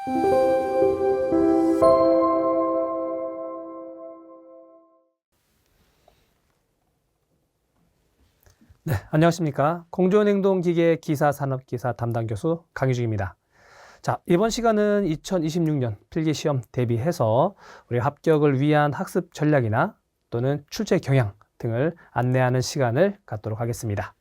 네, 안녕하십니까. 공존행동기계 기사산업기사 담당 교수 강유중입니다. 자, 이번 시간은 2026년 필기시험 대비해서 우리 합격을 위한 학습 전략이나 또는 출제 경향 등을 안내하는 시간을 갖도록 하겠습니다.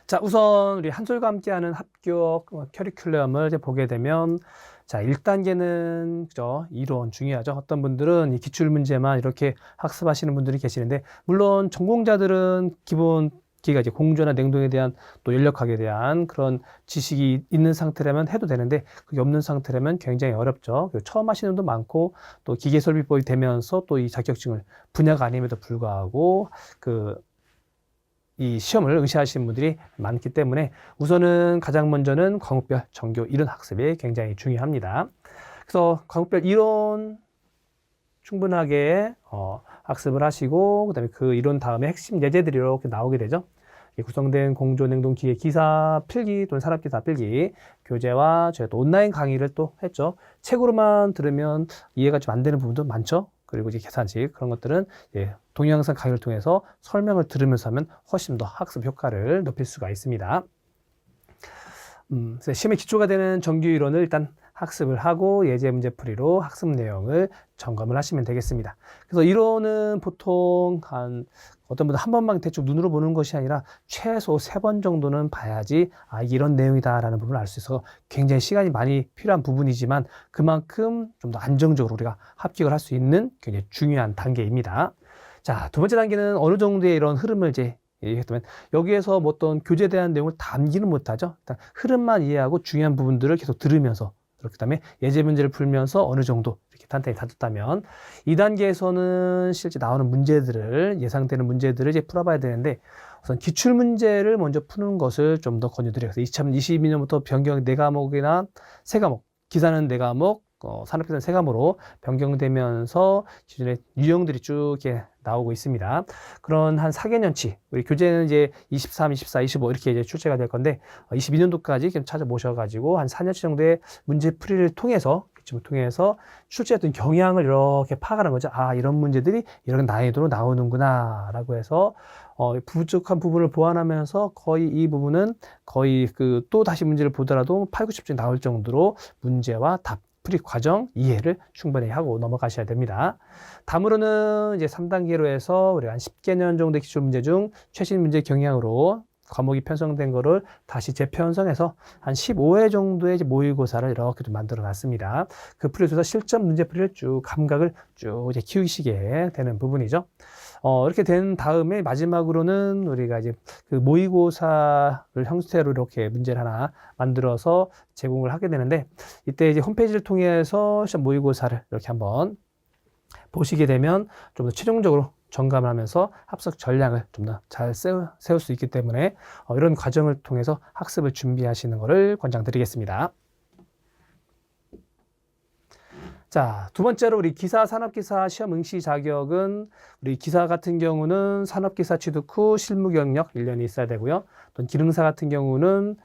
자, 우선 우리 한솔과 함께하는 합격 커리큘럼을 보게 되면 자, 1단계는 그죠? 이론 중요하죠. 어떤 분들은 이 기출문제만 이렇게 학습하시는 분들이 계시는데, 물론 전공자들은 기본기가 이제 공조나 냉동에 대한 또 연력학에 대한 그런 지식이 있는 상태라면 해도 되는데, 그게 없는 상태라면 굉장히 어렵죠. 처음 하시는 분도 많고, 또 기계설비법이 되면서 또 이 자격증을 분야가 아님에도 불구하고 이 시험을 응시하시는 분들이 많기 때문에 우선은 가장 먼저는 과목별 정규 이론 학습이 굉장히 중요합니다. 그래서 과목별 이론 충분하게 학습을 하시고, 그 다음에 그 이론 다음에 핵심 예제들이 이렇게 나오게 되죠. 구성된 공조냉동기계 기사 필기 또는 산업기사 필기 교재와 저희가 또 온라인 강의를 또 했죠. 책으로만 들으면 이해가 좀 안 되는 부분도 많죠. 그리고 이제 계산식 그런 것들은 동영상 강의를 통해서 설명을 들으면서 하면 훨씬 더 학습 효과를 높일 수가 있습니다. 그래서 시험에 기초가 되는 정규 이론을 일단 학습을 하고 예제 문제 풀이로 학습 내용을 점검을 하시면 되겠습니다. 그래서 이론은 보통 어떤 분들 한 번만 대충 눈으로 보는 것이 아니라 최소 3번 정도는 봐야지 이런 내용이다라는 부분을 알 수 있어서 굉장히 시간이 많이 필요한 부분이지만 그만큼 좀 더 안정적으로 우리가 합격을 할 수 있는 굉장히 중요한 단계입니다. 자, 두 번째 단계는 어느 정도의 이런 흐름을 얘기했다면 여기에서 뭐 어떤 교재에 대한 내용을 담기는 못하죠. 일단 흐름만 이해하고 중요한 부분들을 계속 들으면서 그렇기 때문에 예제 문제를 풀면서 어느 정도 이렇게 탄탄히 다졌다면 2단계에서는 실제 나오는 문제들을 예상되는 문제들을 이제 풀어봐야 되는데 우선 기출 문제를 먼저 푸는 것을 좀 더 권유드려요. 그래서 2022년부터 변경 4과목이나 3과목, 기사는 4과목, 산업기사는 3과목으로 변경되면서 기존의 유형들이 쭉 이렇게 나오고 있습니다. 그런 한 4개년치, 우리 교재는 이제 23, 24, 25 이렇게 이제 출제가 될 건데 22년도까지 좀 찾아보셔가지고 한 4년치 정도의 문제 풀이를 통해서 출제했던 경향을 이렇게 파악하는 거죠. 이런 문제들이 이런 난이도로 나오는구나 라고 해서 부족한 부분을 보완하면서 거의 이 부분은 거의 또 다시 문제를 보더라도 8, 90점 나올 정도로 문제와 답 풀이 과정 이해를 충분히 하고 넘어가셔야 됩니다. 다음으로는 이제 3단계로 해서 우리가 한 10개년 정도의 기출 문제 중 최신 문제 경향으로 과목이 편성된 거를 다시 재편성해서 한 15회 정도의 이제 모의고사를 이렇게 좀 만들어 놨습니다. 그 풀이에서 실전 문제 풀이를 쭉 감각을 쭉 이제 키우시게 되는 부분이죠. 이렇게 된 다음에 마지막으로는 우리가 이제 그 모의고사를 형태로 이렇게 문제를 하나 만들어서 제공을 하게 되는데 이때 이제 홈페이지를 통해서 시험 모의고사를 이렇게 한번 보시게 되면 좀 더 최종적으로 점검을 하면서 합격 전략을 좀 더 잘 세울 수 있기 때문에 이런 과정을 통해서 학습을 준비하시는 것을 권장드리겠습니다. 자, 두 번째로 우리 기사, 산업기사 시험 응시 자격은 우리 기사 같은 경우는 산업기사 취득 후 실무 경력 1년이 있어야 되고요. 또 기능사 같은 경우는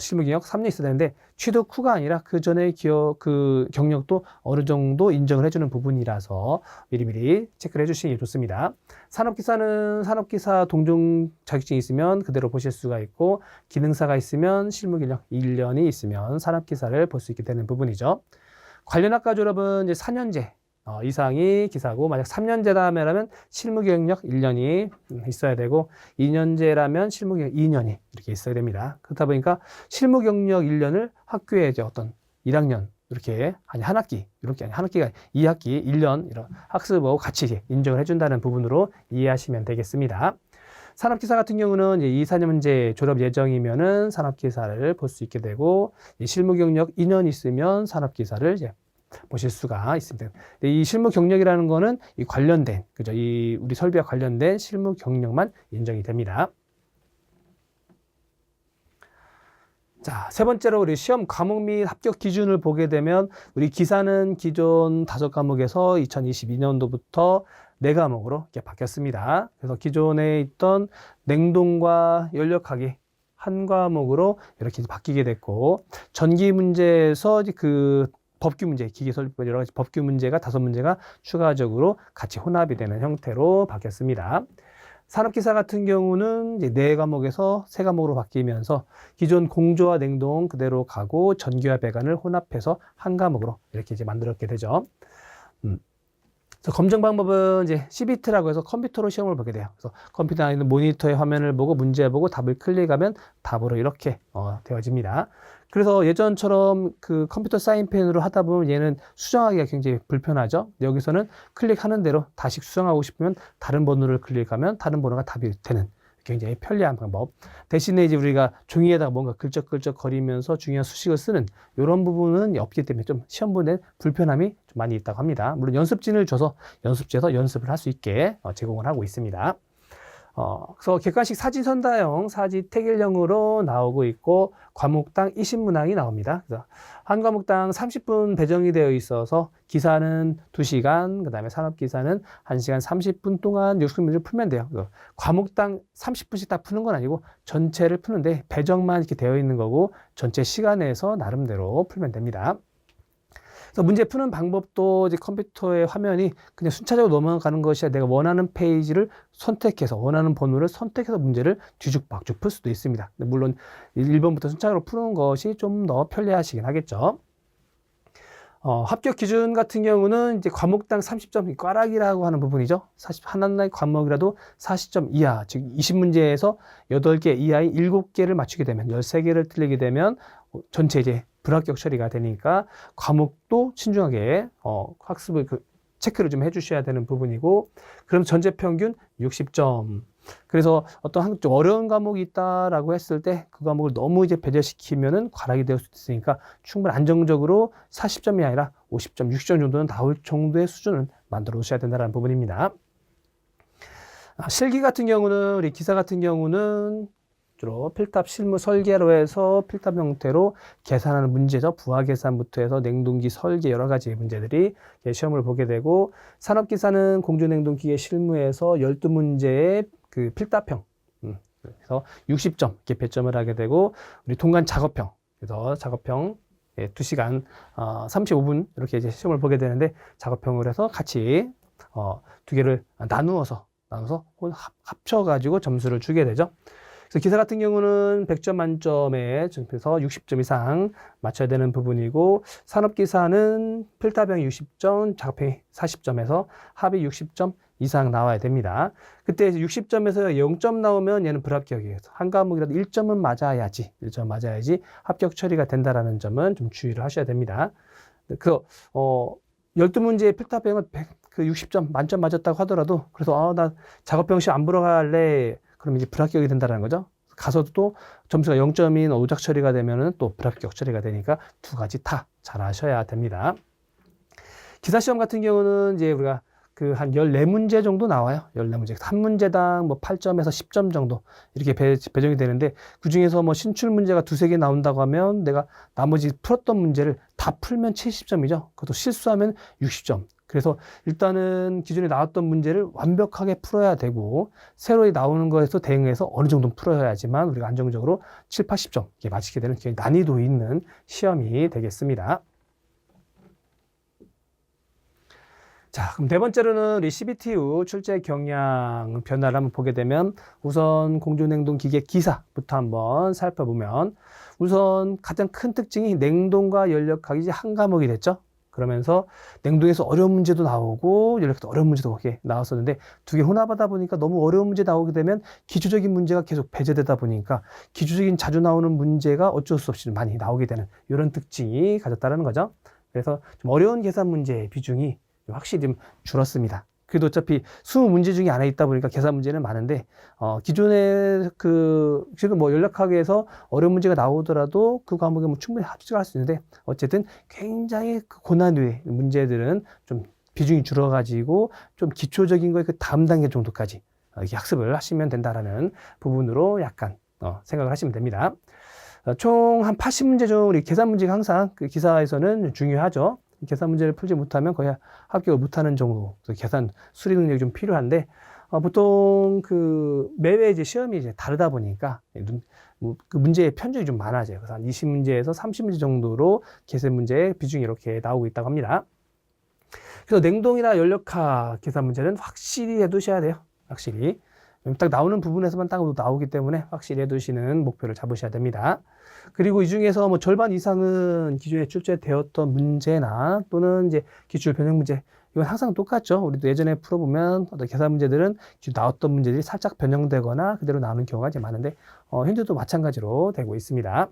실무 경력 3년 있어야 되는데 취득 후가 아니라 그 전에 그 경력도 어느 정도 인정을 해주는 부분이라서 미리미리 체크를 해주시는 게 좋습니다. 산업기사는 산업기사 동종 자격증이 있으면 그대로 보실 수가 있고 기능사가 있으면 실무 경력 1년이 있으면 산업기사를 볼 수 있게 되는 부분이죠. 관련 학과 졸업은 이제 4년제 이상이 기사고, 만약 3년제라면 실무 경력 1년이 있어야 되고, 2년제라면 실무 경력 2년이 이렇게 있어야 됩니다. 그렇다 보니까 실무 경력 1년을 학교에 이제 어떤 1학년 이렇게 한 학기 이렇게 한 학기가 2학기 1년 이런 학습하고 같이 인정을 해준다는 부분으로 이해하시면 되겠습니다. 산업기사 같은 경우는 이제 2, 4년제 졸업 예정이면은 산업기사를 볼 수 있게 되고, 실무 경력 2년 있으면 산업기사를 이제 보실 수가 있습니다. 이 실무 경력이라는 거는 이 관련된, 그죠? 이 우리 설비와 관련된 실무 경력만 인정이 됩니다. 자, 세 번째로 우리 시험 과목 및 합격 기준을 보게 되면 우리 기사는 기존 5과목에서 2022년도부터 4과목으로 이렇게 바뀌었습니다. 그래서 기존에 있던 냉동과 연력학이 한 과목으로 이렇게 바뀌게 됐고, 전기 문제에서 이제 그 법규 문제, 기계 설립 여러 가지 법규 문제가 5문제가 추가적으로 같이 혼합이 되는 형태로 바뀌었습니다. 산업기사 같은 경우는 이제 4과목에서 3과목으로 바뀌면서 기존 공조와 냉동 그대로 가고 전기와 배관을 혼합해서 한 과목으로 이렇게 이제 만들었게 되죠. 그래서 검정 방법은 이제 CBT라고 해서 컴퓨터로 시험을 보게 돼요. 그래서 컴퓨터 안에 있는 모니터의 화면을 보고 문제 보고 답을 클릭하면 답으로 이렇게 되어집니다. 그래서 예전처럼 그 컴퓨터 사인펜으로 하다 보면 얘는 수정하기가 굉장히 불편하죠. 여기서는 클릭하는 대로 다시 수정하고 싶으면 다른 번호를 클릭하면 다른 번호가 답이 되는 굉장히 편리한 방법. 대신에 이제 우리가 종이에다가 뭔가 글적글적 거리면서 중요한 수식을 쓰는 이런 부분은 없기 때문에 좀 시험 보는 불편함이 좀 많이 있다고 합니다. 물론 연습진을 줘서 연습지에서 연습을 할 수 있게 제공을 하고 있습니다. 그래서 객관식 사진 선다형, 사지 택일형으로 나오고 있고 과목당 20문항이 나옵니다. 그래서 한 과목당 30분 배정이 되어 있어서 기사는 2시간, 그 다음에 산업기사는 1시간 30분 동안 60문제를 풀면 돼요. 과목당 30분씩 다 푸는 건 아니고 전체를 푸는데 배정만 이렇게 되어 있는 거고 전체 시간에서 나름대로 풀면 됩니다. 그래서 문제 푸는 방법도 이제 컴퓨터의 화면이 그냥 순차적으로 넘어가는 것이 아니라 내가 원하는 페이지를 선택해서 원하는 번호를 선택해서 문제를 뒤죽박죽 풀 수도 있습니다. 물론 1번부터 순차적으로 푸는 것이 좀 더 편리하시긴 하겠죠. 합격 기준 같은 경우는 이제 과목당 30점, 꽈락이라고 하는 부분이죠. 하나의 과목이라도 40점 이하, 즉 20문제에서 8개 이하의 7개를 맞추게 되면, 13개를 틀리게 되면 전체 이제 불합격 처리가 되니까 과목도 신중하게 학습을 체크를 좀 해주셔야 되는 부분이고, 그럼 전체 평균 60점. 그래서 어떤 좀 어려운 과목이 있다라고 했을 때 그 과목을 너무 이제 배제시키면은 과락이 될 수 있으니까 충분히 안정적으로 40점이 아니라 50점, 60점 정도는 나올 정도의 수준을 만들어 놓으셔야 된다는 부분입니다. 실기 같은 경우는 우리 기사 같은 경우는 주로 필탑 실무 설계로 해서 필탑 형태로 계산하는 문제죠. 부하 계산부터 해서 냉동기 설계 여러 가지 문제들이 시험을 보게 되고, 산업기사는 공조냉동기계 실무에서 12문제의 그 필답형, 그래서 60점 이렇게 배점을 하게 되고, 우리 통관 작업형, 그래서 작업형 2시간 35분 이렇게 이제 시험을 보게 되는데, 작업형을 해서 같이 2개를 나누어서 합쳐가지고 점수를 주게 되죠. 그래서 기사 같은 경우는 100점 만점에 그래서 60점 이상 맞춰야 되는 부분이고, 산업기사는 필답형이 60점, 작업형이 40점에서 합이 60점 이상 나와야 됩니다. 그때 60점에서 0점 나오면 얘는 불합격이에요. 한 과목이라도 1점은 맞아야지, 1점 맞아야지 합격 처리가 된다라는 점은 좀 주의를 하셔야 됩니다. 그래서 12문제의 필답형은 60점 만점 맞았다고 하더라도, 그래서 나 작업형 시험 안 보러 갈래, 그럼 이제 불합격이 된다는 거죠. 가서도 또 점수가 0점인 오작 처리가 되면은 또 불합격 처리가 되니까 두 가지 다 잘 하셔야 됩니다. 기사 시험 같은 경우는 이제 우리가 한 14문제 정도 나와요. 14문제. 한 문제당 뭐 8점에서 10점 정도 이렇게 배정이 되는데, 그 중에서 뭐 신출 문제가 2-3개 나온다고 하면 내가 나머지 풀었던 문제를 다 풀면 70점이죠. 그것도 실수하면 60점. 그래서 일단은 기존에 나왔던 문제를 완벽하게 풀어야 되고, 새로 나오는 거에서 대응해서 어느 정도 풀어야지만 우리가 안정적으로 70-80점 이렇게 맞추게 되는 굉장히 난이도 있는 시험이 되겠습니다. 자, 그럼 네 번째로는 우리 CBT 후 출제 경향 변화를 한번 보게 되면, 우선 공조냉동 기계 기사부터 한번 살펴보면, 우선 가장 큰 특징이 냉동과 연력학이 이제 한 과목이 됐죠. 그러면서 냉동에서 어려운 문제도 나오고 연력도 어려운 문제도 그렇게 나왔었는데, 2개 혼합하다 보니까 너무 어려운 문제 나오게 되면 기초적인 문제가 계속 배제되다 보니까 기초적인 자주 나오는 문제가 어쩔 수 없이 많이 나오게 되는 이런 특징이 가졌다는 거죠. 그래서 좀 어려운 계산 문제의 비중이 확실히 좀 줄었습니다. 그래도 어차피 20문제 중에 안에 있다 보니까 계산 문제는 많은데, 기존에 지금 뭐 연락하기에서 어려운 문제가 나오더라도 그 과목에 뭐 충분히 합격할 수 있는데, 어쨌든 굉장히 고난이도의 문제들은 좀 비중이 줄어가지고 좀 기초적인 거에 그 다음 단계 정도까지 이렇게 학습을 하시면 된다라는 부분으로 약간 생각을 하시면 됩니다. 총 한 80문제 중 우리 계산 문제가 항상 그 기사에서는 중요하죠. 계산 문제를 풀지 못하면 거의 합격을 못하는 정도, 계산 수리 능력이 좀 필요한데, 보통 매회 이제 시험이 이제 다르다 보니까 그 문제의 편중이 좀 많아져요. 그래서 한 20문제에서 30문제 정도로 계산 문제의 비중이 이렇게 나오고 있다고 합니다. 그래서 냉동이나 연력학 계산 문제는 확실히 해두셔야 돼요. 확실히. 딱 나오는 부분에서만 딱 나오기 때문에 확실히 해두시는 목표를 잡으셔야 됩니다. 그리고 이 중에서 뭐 절반 이상은 기존에 출제되었던 문제나 또는 이제 기출 변형 문제, 이건 항상 똑같죠. 우리도 예전에 풀어보면 어떤 계산 문제들은 나왔던 문제들이 살짝 변형되거나 그대로 나오는 경우가 이제 많은데, 현재도 마찬가지로 되고 있습니다.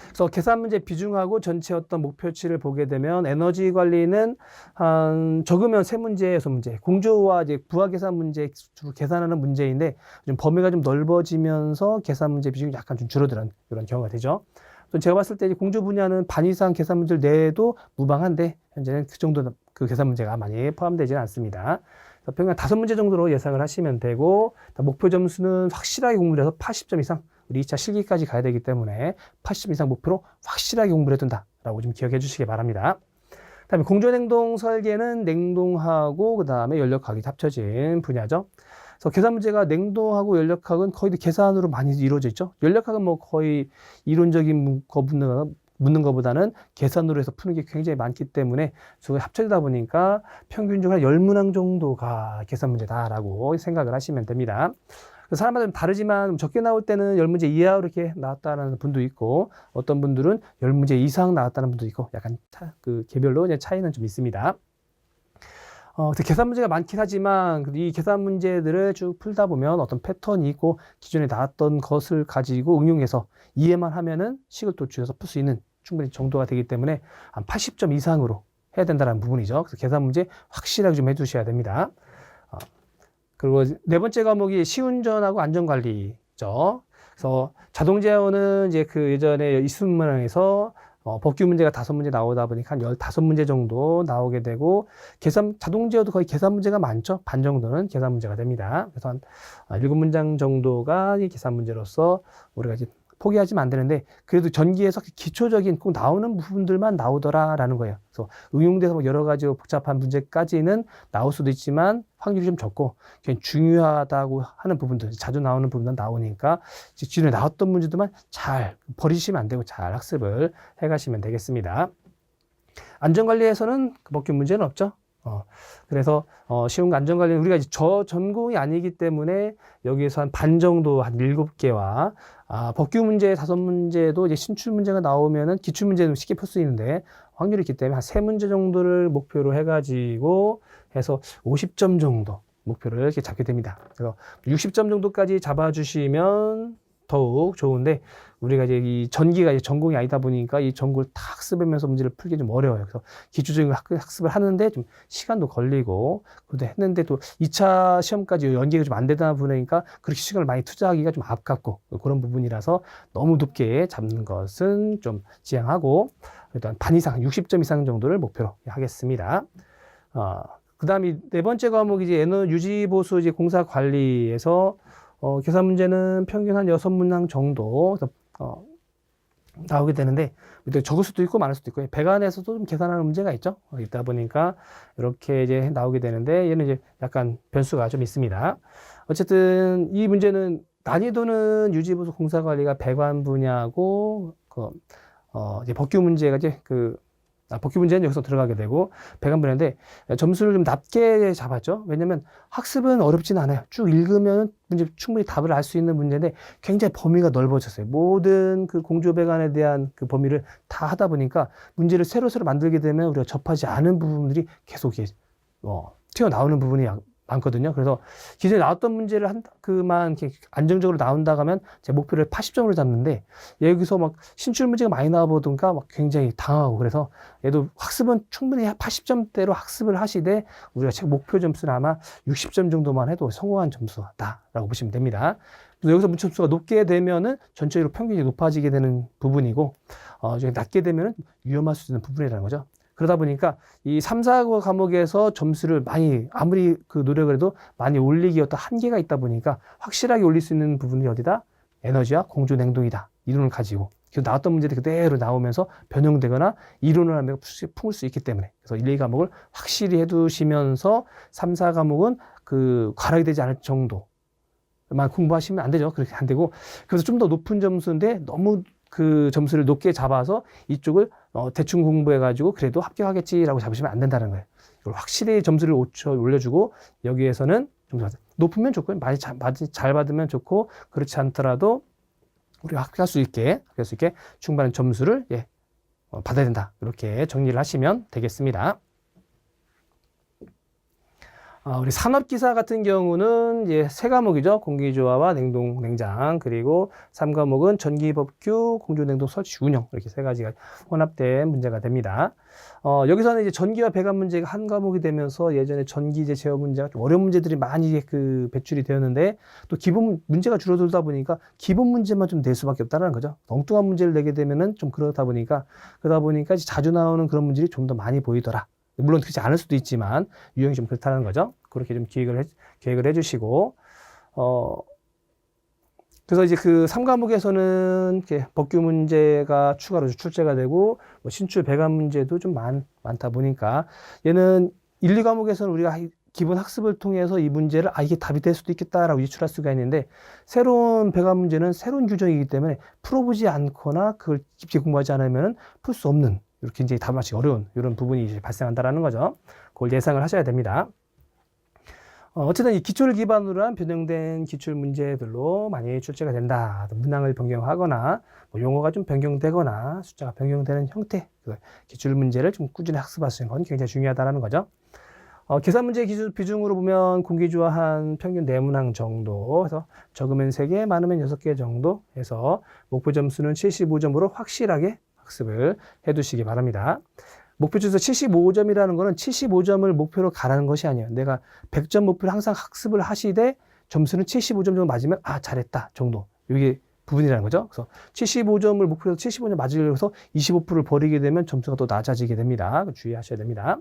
그래서 계산 문제 비중하고 전체 어떤 목표치를 보게 되면 에너지 관리는 한 적으면 3문제, 6문제, 공조와 이제 부하 계산 문제 주로 계산하는 문제인데 좀 범위가 좀 넓어지면서 계산 문제 비중이 약간 좀 줄어드는 이런 경우가 되죠. 또 제가 봤을 때 공조 분야는 반 이상 계산 문제를 내도 무방한데 현재는 그 정도 그 계산 문제가 많이 포함되지는 않습니다. 평균 5문제 정도로 예상을 하시면 되고, 목표 점수는 확실하게 공부를 해서 80점 이상, 우리 2차 실기까지 가야 되기 때문에 80점 이상 목표로 확실하게 공부를 해둔다라고 좀 기억해 주시기 바랍니다. 다음에 공조냉동 설계는 냉동하고 그 다음에 연력학이 합쳐진 분야죠. 그래서 계산 문제가 냉동하고 연력학은 거의 계산으로 많이 이루어져 있죠. 연력학은 뭐 거의 이론적인 거 묻는 것보다는 계산으로 해서 푸는 게 굉장히 많기 때문에 그게 합쳐지다 보니까 평균적으로 한 10문항 정도가 계산 문제다라고 생각을 하시면 됩니다. 사람마다 좀 다르지만 적게 나올 때는 10문제 이하로 이렇게 나왔다는 분도 있고 어떤 분들은 10문제 이상 나왔다는 분도 있고 약간 그 개별로 이제 차이는 좀 있습니다. 계산 문제가 많긴 하지만 이 계산 문제들을 쭉 풀다 보면 어떤 패턴이 있고 기존에 나왔던 것을 가지고 응용해서 이해만 하면은 식을 또 줄여서 풀 수 있는 충분히 정도가 되기 때문에 한 80점 이상으로 해야 된다는 부분이죠. 그래서 계산 문제 확실하게 좀 해주셔야 됩니다. 그리고 네 번째 과목이 시운전하고 안전관리죠. 그래서 자동제어는 이제 그 예전에 이수문항에서 법규 문제가 5문제 나오다 보니까 한 15문제 정도 나오게 되고, 자동제어도 거의 계산 문제가 많죠. 반 정도는 계산 문제가 됩니다. 그래서 한 7문장 정도가 계산 문제로서 우리가 이제 포기하지면 안 되는데, 그래도 전기에서 기초적인 꼭 나오는 부분들만 나오더라라는 거예요. 그래서 응용돼서 여러 가지 복잡한 문제까지는 나올 수도 있지만 확률이 좀 적고, 그냥 중요하다고 하는 부분들, 자주 나오는 부분은 나오니까 기존에 나왔던 문제들만 잘 버리시면 안 되고 잘 학습을 해가시면 되겠습니다. 안전관리에서는 법규 문제는 없죠. 그래서 쉬운 안전관리는 우리가 이제 전공이 아니기 때문에 여기에서 한 반 정도 한 7개와 법규 문제 5문제도 이제 신출 문제가 나오면은 기출 문제는 쉽게 풀 수 있는데 확률이 있기 때문에 한 3문제 정도를 목표로 해가지고 해서 50점 정도 목표를 이렇게 잡게 됩니다. 그래서 60점 정도까지 잡아주시면 더욱 좋은데, 우리가 이제 이 전기가 이제 전공이 아니다 보니까 이 전공을 다 학습하면서 문제를 풀기 좀 어려워요. 그래서 기초적인 학습을 하는데 좀 시간도 걸리고, 그래도 했는데 또 2차 시험까지 연계가 좀 안 되다 보니까 그렇게 시간을 많이 투자하기가 좀 아깝고 그런 부분이라서 너무 높게 잡는 것은 좀 지양하고, 일단 반 이상, 60점 이상 정도를 목표로 하겠습니다. 그 다음에 네 번째 과목이 이제 에너지 유지 보수 이제 공사 관리에서 계산 문제는 평균 한 6문항 정도 나오게 되는데, 적을 수도 있고 많을 수도 있고 배관에서도 좀 계산하는 문제가 있죠. 있다 보니까 이렇게 이제 나오게 되는데, 얘는 이제 약간 변수가 좀 있습니다. 어쨌든 이 문제는 난이도는 유지보수 공사관리가 배관 분야고, 이제 법규 문제가 이제 법규 문제는 여기서 들어가게 되고 배관 분야인데 점수를 좀 낮게 잡았죠. 왜냐면 학습은 어렵진 않아요. 쭉 읽으면 문제 충분히 답을 알 수 있는 문제인데 굉장히 범위가 넓어졌어요. 모든 그 공조 배관에 대한 그 범위를 다 하다 보니까 문제를 새로 만들게 되면 우리가 접하지 않은 부분들이 계속 튀어나오는 부분이 많거든요. 그래서 기존에 나왔던 문제를 그만 이렇게 안정적으로 나온다고 하면 제 목표를 80점으로 잡는데, 여기서 막 신출 문제가 많이 나와보던가 막 굉장히 당하고, 그래서 얘도 학습은 충분히 80점대로 학습을 하시되 우리가 목표 점수는 아마 60점 정도만 해도 성공한 점수다라고 보시면 됩니다. 그래서 여기서 문제 점수가 높게 되면은 전체적으로 평균이 높아지게 되는 부분이고, 낮게 되면은 위험할 수 있는 부분이라는 거죠. 그러다 보니까 이 3, 4 과목에서 점수를 아무리 그 노력을 해도 많이 올리기 어떤 한계가 있다 보니까 확실하게 올릴 수 있는 부분이 어디다? 에너지와 공조 냉동이다. 이론을 가지고. 나왔던 문제들이 그대로 나오면서 변형되거나 이론을 하면 품을 수 있기 때문에. 그래서 1, 2 과목을 확실히 해두시면서 3, 4 과목은 과락이 되지 않을 정도. 만 공부하시면 안 되죠. 그렇게 안 되고. 그래서 좀 더 높은 점수인데 너무 그 점수를 높게 잡아서 이쪽을 대충 공부해가지고 그래도 합격하겠지라고 잡으시면 안 된다는 거예요. 이걸 확실히 점수를 올려주고 여기에서는 좀 높으면 좋고 많이 잘 받으면 좋고 그렇지 않더라도 우리가 합격할 수 있게 충분한 점수를 받아야 된다. 이렇게 정리를 하시면 되겠습니다. 우리 산업기사 같은 경우는 이제 세 과목이죠. 공기조화와 냉동, 냉장. 그리고 3과목은 전기법규, 공조냉동 설치 운영. 이렇게 세 가지가 혼합된 문제가 됩니다. 여기서는 이제 전기와 배관 문제가 한 과목이 되면서 예전에 전기제 제어 문제가 좀 어려운 문제들이 많이 배출이 되었는데 또 기본 문제가 줄어들다 보니까 기본 문제만 좀 낼 수밖에 없다는 거죠. 엉뚱한 문제를 내게 되면은 좀 그러다 보니까 자주 나오는 그런 문제들이 좀 더 많이 보이더라. 물론 그렇지 않을 수도 있지만 유형이 좀 그렇다는 거죠. 그렇게 좀 계획을 해주시고 그래서 이제 그 3과목에서는 이렇게 법규 문제가 추가로 출제가 되고 뭐 신출 배관 문제도 좀 많다 보니까 얘는 1, 2과목에서는 우리가 기본 학습을 통해서 이 문제를 이게 답이 될 수도 있겠다라고 유출할 수가 있는데 새로운 배관 문제는 새로운 규정이기 때문에 풀어보지 않거나 그걸 깊게 공부하지 않으면 풀 수 없는 이렇게 굉장히 답을 맞히기 어려운 이런 부분이 이제 발생한다라는 거죠. 그걸 예상을 하셔야 됩니다. 어쨌든 이 기초를 기반으로 한 변형된 기출 문제들로 많이 출제가 된다. 문항을 변경하거나 뭐 용어가 좀 변경되거나 숫자가 변경되는 형태 기출 문제를 좀 꾸준히 학습하시는 건 굉장히 중요하다는 거죠. 계산 문제 기준 비중으로 보면 공기조화 한 평균 4문항 정도 해서 적으면 3개, 많으면 6개 정도 해서 목표 점수는 75점으로 확실하게 학습을 해두시기 바랍니다. 목표 점수 75점이라는 거는 75점을 목표로 가라는 것이 아니에요. 내가 100점 목표를 항상 학습을 하시되 점수는 75점 정도 맞으면 잘했다 정도. 이게 부분이라는 거죠. 그래서 75점을 목표로 75점 맞으려고 해서 25%를 버리게 되면 점수가 또 낮아지게 됩니다. 주의하셔야 됩니다.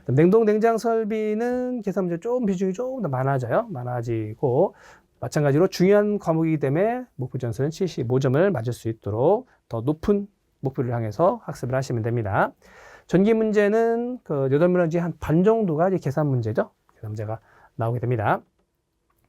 냉동 냉장 설비는 계산 문제 비중이 조금 더 많아지고 마찬가지로 중요한 과목이기 때문에 목표 점수는 75점을 맞을 수 있도록 더 높은 목표를 향해서 학습을 하시면 됩니다. 전기 문제는 그 8문항 중에 한 반 정도가 이제 계산 문제죠. 계산 문제가 나오게 됩니다.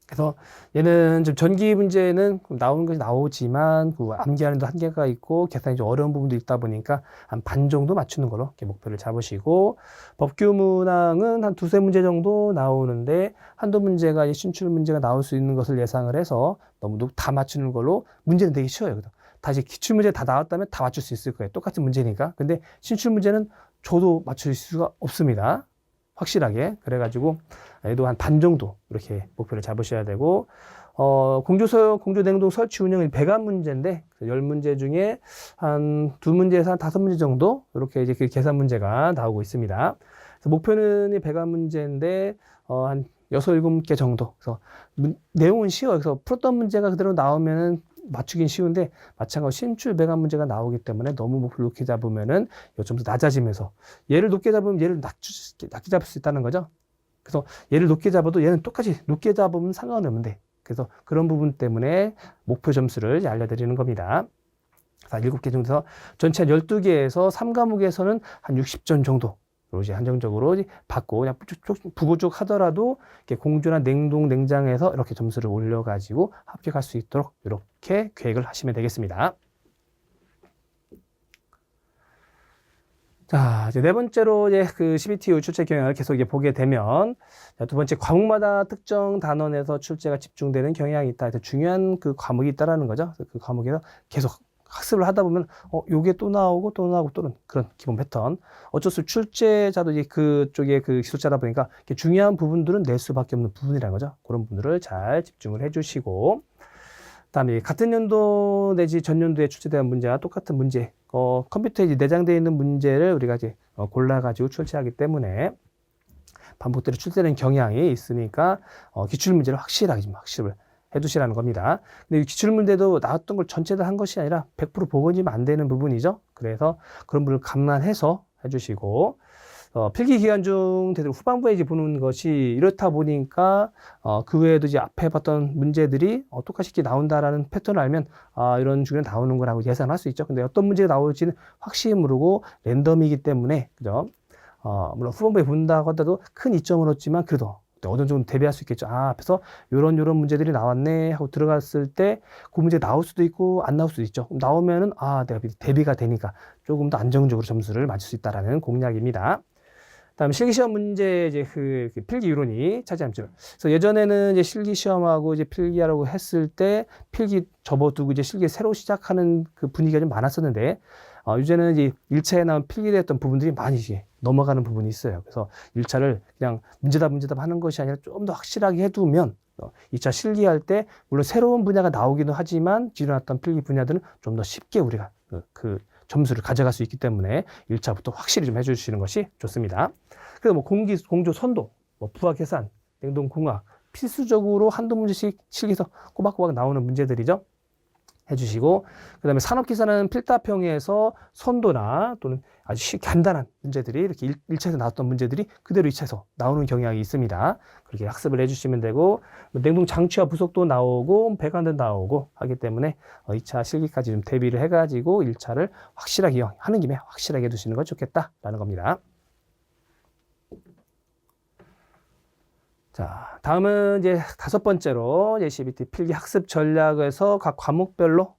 그래서 얘는 좀 전기 문제는 나오는 것이 나오지만 그 암기하는 데 한계가 있고 계산이 좀 어려운 부분도 있다 보니까 한 반 정도 맞추는 걸로 이렇게 목표를 잡으시고 법규 문항은 한 2-3문제 정도 나오는데 한두 문제가 신출 문제가 나올 수 있는 것을 예상을 해서 너무 다 맞추는 걸로 문제는 되게 쉬워요. 다시 기출문제 다 나왔다면 다 맞출 수 있을 거예요. 똑같은 문제니까. 근데 신출 문제는 저도 맞출 수가 없습니다. 확실하게. 그래가지고 얘도 한 반 정도 이렇게 목표를 잡으셔야 되고 공조냉동 설치 운영은 배관 문제인데 10문제 중에 한 2문제에서 한 5문제 정도 이렇게 이제 그 계산 문제가 나오고 있습니다. 그래서 목표는 배관 문제인데 한 6-7개 정도. 그래서 내용은 쉬워요. 그래서 풀었던 문제가 그대로 나오면은 맞추긴 쉬운데 마찬가지로 신출 배관 문제가 나오기 때문에 너무 목표를 높게 잡으면은 이 점수 낮아지면서 얘를 높게 잡으면 얘를 낮게 잡을 수 있다는 거죠. 그래서 얘를 높게 잡아도 얘는 똑같이 높게 잡으면 상관은 없는데 그래서 그런 부분 때문에 목표 점수를 알려드리는 겁니다. 7개 정도에서 전체 12개에서 3과목에서는 한 60점 정도 이제 한정적으로 받고 그냥 부고쪽 하더라도 이렇게 공조나 냉동, 냉장에서 이렇게 점수를 올려가지고 합격할 수 있도록 이렇게 계획을 하시면 되겠습니다. 자, 이제 네 번째로 이제 그 CBTU 출제 경향을 계속 이제 보게 되면 두 번째 과목마다 특정 단원에서 출제가 집중되는 경향이 있다. 중요한 그 과목이 있다라는 거죠. 그 과목에서 계속 학습을 하다 보면 요게 또 나오고 또는 그런 기본 패턴. 어쩔 수 없이 출제자도 이제 그쪽에 그 기술자다 보니까 중요한 부분들은 낼 수밖에 없는 부분이라는 거죠. 그런 부분들을 잘 집중을 해주시고 그다음에 같은 연도 내지 전년도에 출제된 문제와 똑같은 문제, 컴퓨터에 이제 내장되어 있는 문제를 우리가 이제 골라가지고 출제하기 때문에 반복되어 출제되는 경향이 있으니까 기출 문제를 확실하게 좀 학습을 해두시라는 겁니다. 근데 이 기출문제도 나왔던 걸 전체 다 한 것이 아니라 100% 복원이면 안 되는 부분이죠. 그래서 그런 부분을 감안해서 해주시고 필기 기간 중 되도록 후반부에 이제 보는 것이 이렇다 보니까 그 외에도 이제 앞에 봤던 문제들이 똑같이 이렇게 나온다라는 패턴을 알면 이런 중에 나오는 거라고 예상할 수 있죠. 근데 어떤 문제가 나올지는 확실히 모르고 랜덤이기 때문에 그죠? 물론 후반부에 본다고 하더라도 큰 이점은 없지만 그래도 어느 정도 대비할 수 있겠죠. 아, 앞에서 요런 문제들이 나왔네 하고 들어갔을 때 그 문제 나올 수도 있고 안 나올 수도 있죠. 나오면은 아, 내가 대비가 되니까 조금 더 안정적으로 점수를 맞출 수 있다라는 공략입니다. 다음 실기시험 문제 이제 그 필기 이론이 차지하는 점. 그래서 예전에는 이제 실기시험하고 이제 필기하라고 했을 때 필기 접어두고 이제 실기 새로 시작하는 그 분위기가 좀 많았었는데 이제는 이제 1차에 나온 필기에 했던 부분들이 많이 이제 넘어가는 부분이 있어요. 그래서 1차를 그냥 문제답 하는 것이 아니라 좀 더 확실하게 해두면 2차 실기할 때 물론 새로운 분야가 나오기도 하지만 지나왔던 필기 분야들은 좀 더 쉽게 우리가 그 점수를 가져갈 수 있기 때문에 1차부터 확실히 좀 해주시는 것이 좋습니다. 그래서 뭐 공조 선도, 뭐 부하 계산, 냉동공학 필수적으로 한두 문제씩 실기에서 꼬박꼬박 나오는 문제들이죠. 해주시고 그 다음에 산업기사는 필답형에서 선도나 또는 아주 간단한 문제들이 이렇게 1차에서 나왔던 문제들이 그대로 2차에서 나오는 경향이 있습니다. 그렇게 학습을 해주시면 되고 냉동 장치와 부속도 나오고 배관도 나오고 하기 때문에 2차 실기까지 좀 대비를 해가지고 1차를 확실하게 하는 김에 확실하게 해두시는 것 좋겠다라는 겁니다. 자, 다음은 이제 5번째로 이제 CBT 필기 학습 전략에서 각 과목별로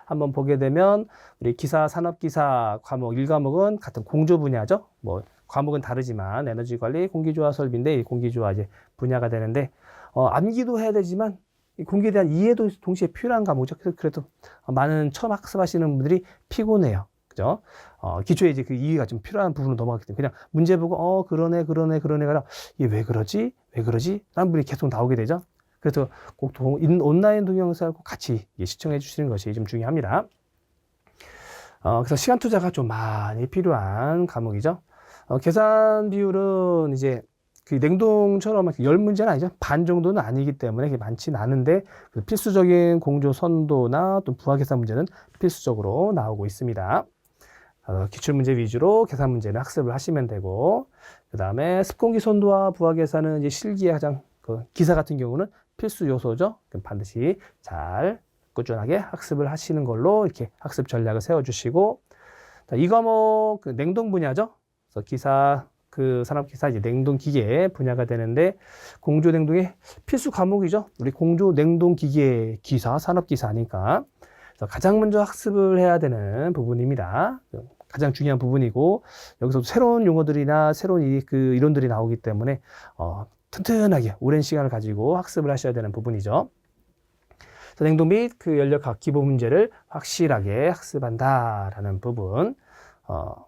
한번 보게 되면 우리 기사, 산업기사 과목 1과목은 같은 공조 분야죠. 뭐 과목은 다르지만 에너지 관리, 공기조화 설비인데 이 공기조화 이제 분야가 되는데 암기도 해야 되지만 이 공기에 대한 이해도 동시에 필요한 과목이죠. 그래도 많은 처음 학습하시는 분들이 피곤해요. 그죠? 기초에 이제 그 이해가 좀 필요한 부분으로 넘어가기 때문에 그냥 문제 보고 그러네 가라 이게 왜 그러지 라는 분이 계속 나오게 되죠. 그래서 꼭 온라인 동영상을 꼭 같이 시청해 주시는 것이 좀 중요합니다. 그래서 시간 투자가 좀 많이 필요한 과목이죠. 계산 비율은 이제 그 냉동처럼 10문제는 아니죠. 반 정도는 아니기 때문에 그게 많지는 않은데 필수적인 공조 선도나 또 부하 계산 문제는 필수적으로 나오고 있습니다. 기출문제 위주로 계산 문제는 학습을 하시면 되고 그 다음에 습공기 선도와 부하 계산은 이제 실기의 가장 기사 같은 경우는 필수 요소죠. 그럼 반드시 잘 꾸준하게 학습을 하시는 걸로 이렇게 학습 전략을 세워주시고 이 과목 냉동 분야죠. 그래서 기사 산업기사 이제 냉동기계 분야가 되는데 공조 냉동의 필수 과목이죠. 우리 공조 냉동기계 기사 산업기사니까 그래서 가장 먼저 학습을 해야 되는 부분입니다. 가장 중요한 부분이고 여기서도 새로운 용어들이나 새로운 이론들이 나오기 때문에 튼튼하게 오랜 시간을 가지고 학습을 하셔야 되는 부분이죠. 그래서 냉동 및 연력학 기본 문제를 확실하게 학습한다라는 부분.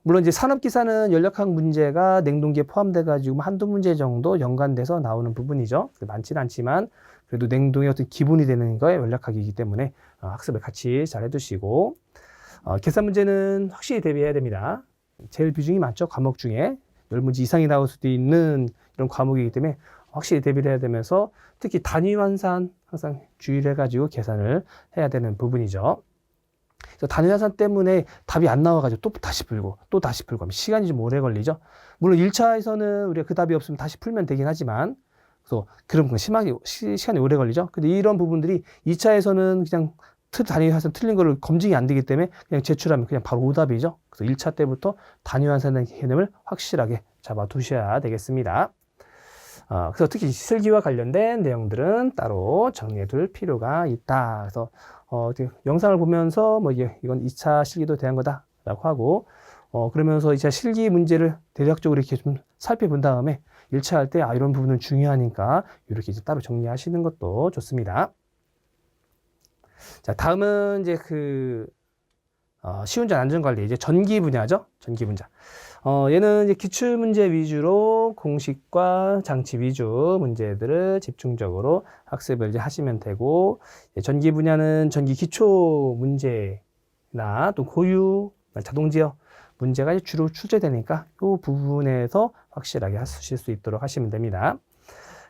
물론 이제 산업기사는 연력학 문제가 냉동기에 포함돼 가지고 한두 문제 정도 연관돼서 나오는 부분이죠. 많지는 않지만 그래도 냉동의 어떤 기본이 되는 거에 연력학이기 때문에 학습을 같이 잘 해두시고 계산 문제는 확실히 대비해야 됩니다. 제일 비중이 많죠. 과목 중에 10문제 이상이 나올 수도 있는 이런 과목이기 때문에 확실히 대비를 해야 되면서 특히 단위 환산 항상 주의를 해가지고 계산을 해야 되는 부분이죠. 그래서 단위 환산 때문에 답이 안 나와가지고 또 다시 풀고 하면 시간이 좀 오래 걸리죠. 물론 1차에서는 우리가 그 답이 없으면 다시 풀면 되긴 하지만 그래서 그런 건 심하게 시간이 오래 걸리죠. 근데 이런 부분들이 2차에서는 그냥 단위 환산 틀린 거를 검증이 안 되기 때문에 그냥 제출하면 그냥 바로 오답이죠. 그래서 1차 때부터 단위 환산의 개념을 확실하게 잡아 두셔야 되겠습니다. 그래서 특히 실기와 관련된 내용들은 따로 정리해 둘 필요가 있다. 그래서 영상을 보면서 뭐 이건 2차 실기도 대한 거다라고 하고 그러면서 2차 실기 문제를 대략적으로 이렇게 좀 살펴본 다음에 1차 할 때 이런 부분은 중요하니까 이렇게 이제 따로 정리하시는 것도 좋습니다. 자, 다음은 이제 시운전 안전관리 이제 전기 분야죠. 전기 분야. 얘는 이제 기출문제 위주로 공식과 장치 위주 문제들을 집중적으로 학습을 이제 하시면 되고, 전기 분야는 전기 기초 문제나 또 고유, 자동제어 문제가 이제 주로 출제되니까 이 부분에서 확실하게 하실 수 있도록 하시면 됩니다.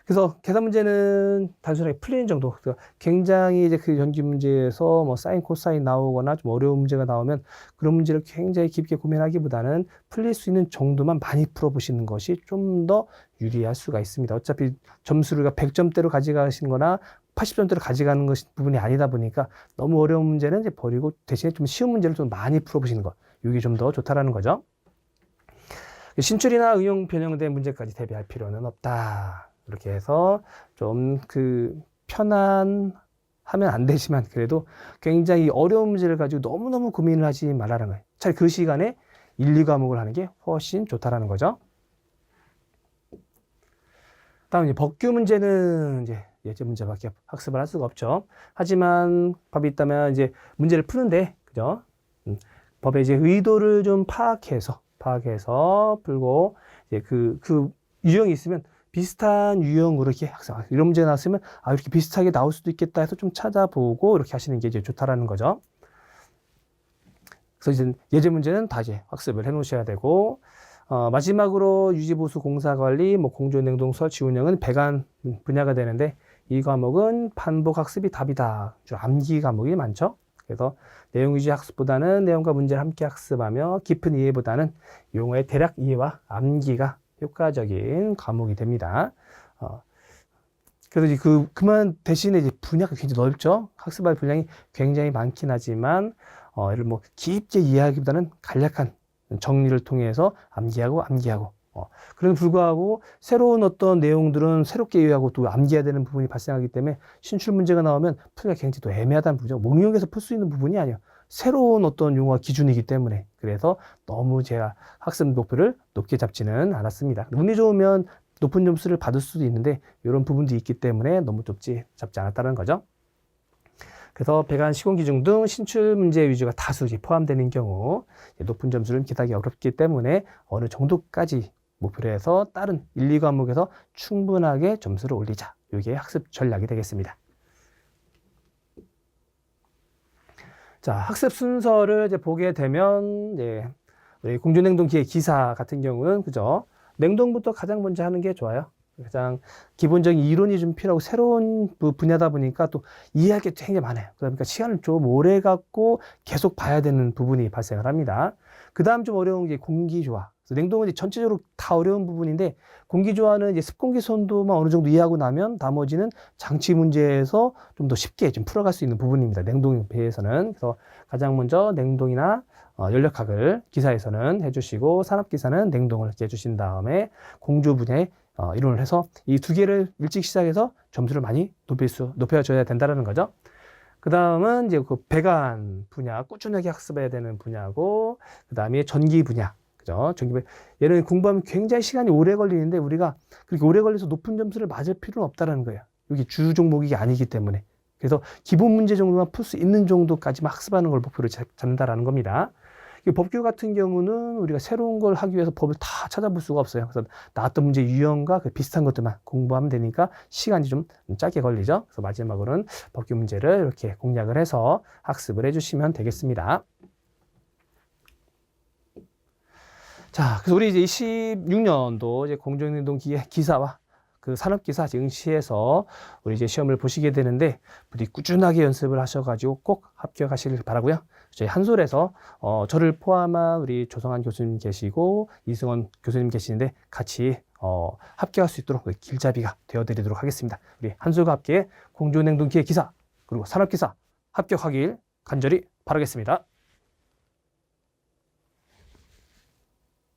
그래서 계산 문제는 단순하게 풀리는 정도. 굉장히 이제 그 전기 문제에서 뭐 사인, 코사인 나오거나 좀 어려운 문제가 나오면 그런 문제를 굉장히 깊게 고민하기보다는 풀릴 수 있는 정도만 많이 풀어보시는 것이 좀 더 유리할 수가 있습니다. 어차피 점수를 100점대로 가져가시는 거나 80점대로 가져가는 것이 부분이 아니다 보니까 너무 어려운 문제는 이제 버리고 대신에 좀 쉬운 문제를 좀 많이 풀어보시는 것. 이게 좀 더 좋다라는 거죠. 신출이나 응용 변형된 문제까지 대비할 필요는 없다. 이렇게 해서 좀 편안하면 안 되지만 그래도 굉장히 어려운 문제를 가지고 너무너무 고민을 하지 말라는 거예요. 차라리 그 시간에 1, 2과목을 하는 게 훨씬 좋다라는 거죠. 다음 이제 법규 문제는 이제 예제 문제밖에 학습을 할 수가 없죠. 하지만 법이 있다면 이제 문제를 푸는데, 그죠? 법의 이제 의도를 좀 파악해서 풀고, 이제 그 유형이 있으면 비슷한 유형으로 이렇게 학습, 이런 문제 나왔으면, 이렇게 비슷하게 나올 수도 있겠다 해서 좀 찾아보고, 이렇게 하시는 게 이제 좋다라는 거죠. 그래서 이제 예제 문제는 다 이제 학습을 해 놓으셔야 되고, 마지막으로 유지보수 공사관리, 공조냉동설 지운영은 배관 분야가 되는데, 이 과목은 반복학습이 답이다. 좀 암기 과목이 많죠. 그래서 내용 위주 학습보다는 내용과 문제를 함께 학습하며 깊은 이해보다는 용어의 대략 이해와 암기가 효과적인 과목이 됩니다. 그래서 이제 그만 대신에 이제 분야가 굉장히 넓죠. 학습할 분량이 굉장히 많긴 하지만, 이를 깊게 이해하기보다는 간략한 정리를 통해서 암기하고, 그럼에도 불구하고 새로운 어떤 내용들은 새롭게 이해하고 또 암기해야 되는 부분이 발생하기 때문에 신출 문제가 나오면 풀기가 굉장히 또 애매하다는 부분이죠. 몽용에서 풀 수 있는 부분이 아니에요. 새로운 어떤 용어가 기준이기 때문에. 그래서 너무 제가 학습 목표를 높게 잡지는 않았습니다. 운이 좋으면 높은 점수를 받을 수도 있는데 이런 부분도 있기 때문에 너무 잡지 않았다는 거죠. 그래서 배관 시공 기준 등 신출 문제 위주가 다수 포함되는 경우 높은 점수를 기대하기 어렵기 때문에 어느 정도까지 목표로 해서 다른 1, 2과목에서 충분하게 점수를 올리자. 이게 학습 전략이 되겠습니다. 자, 학습 순서를 이제 보게 되면 우리 공조냉동기의 기사 같은 경우는 그죠? 냉동부터 가장 먼저 하는 게 좋아요. 가장 기본적인 이론이 좀 필요하고 새로운 분야다 보니까 또 이해할 게 굉장히 많아요. 그러니까 시간을 좀 오래 갖고 계속 봐야 되는 부분이 발생을 합니다. 그 다음 좀 어려운 게 공기조화. 냉동은 이제 전체적으로 다 어려운 부분인데 공기조화는 이제 습공기 선도만 어느 정도 이해하고 나면 나머지는 장치 문제에서 좀 더 쉽게 좀 풀어갈 수 있는 부분입니다. 냉동에 비해서는. 그래서 가장 먼저 냉동이나 연력학을 기사에서는 해주시고 산업기사는 냉동을 이렇게 해주신 다음에 공조 분야에 이론을 해서 이 두 개를 일찍 시작해서 점수를 많이 높여줘야 된다는 거죠. 그 다음은 이제 그 배관 분야, 꾸준하게 학습해야 되는 분야고, 그 다음에 전기 분야. 그죠? 얘는 공부하면 굉장히 시간이 오래 걸리는데 우리가 그렇게 오래 걸려서 높은 점수를 맞을 필요는 없다는 거예요. 여기 주 종목이 아니기 때문에. 그래서 기본 문제 정도만 풀 수 있는 정도까지만 학습하는 걸 목표로 잡는다라는 겁니다. 법규 같은 경우는 우리가 새로운 걸 하기 위해서 법을 다 찾아볼 수가 없어요. 그래서 나왔던 문제 유형과 비슷한 것들만 공부하면 되니까 시간이 좀 짧게 걸리죠. 그래서 마지막으로는 법규 문제를 이렇게 공략을 해서 학습을 해주시면 되겠습니다. 자, 그래서 우리 이제 26년도 이제 공조냉동 기사와 그 산업기사 응시해서 우리 이제 시험을 보시게 되는데 부디 꾸준하게 연습을 하셔가지고 꼭 합격하시길 바라고요. 저희 한솔에서 저를 포함한 우리 조성한 교수님 계시고 이승원 교수님 계시는데 같이 합격할 수 있도록 길잡이가 되어드리도록 하겠습니다. 우리 한솔과 함께 공조냉동 기사 그리고 산업기사 합격하길 간절히 바라겠습니다.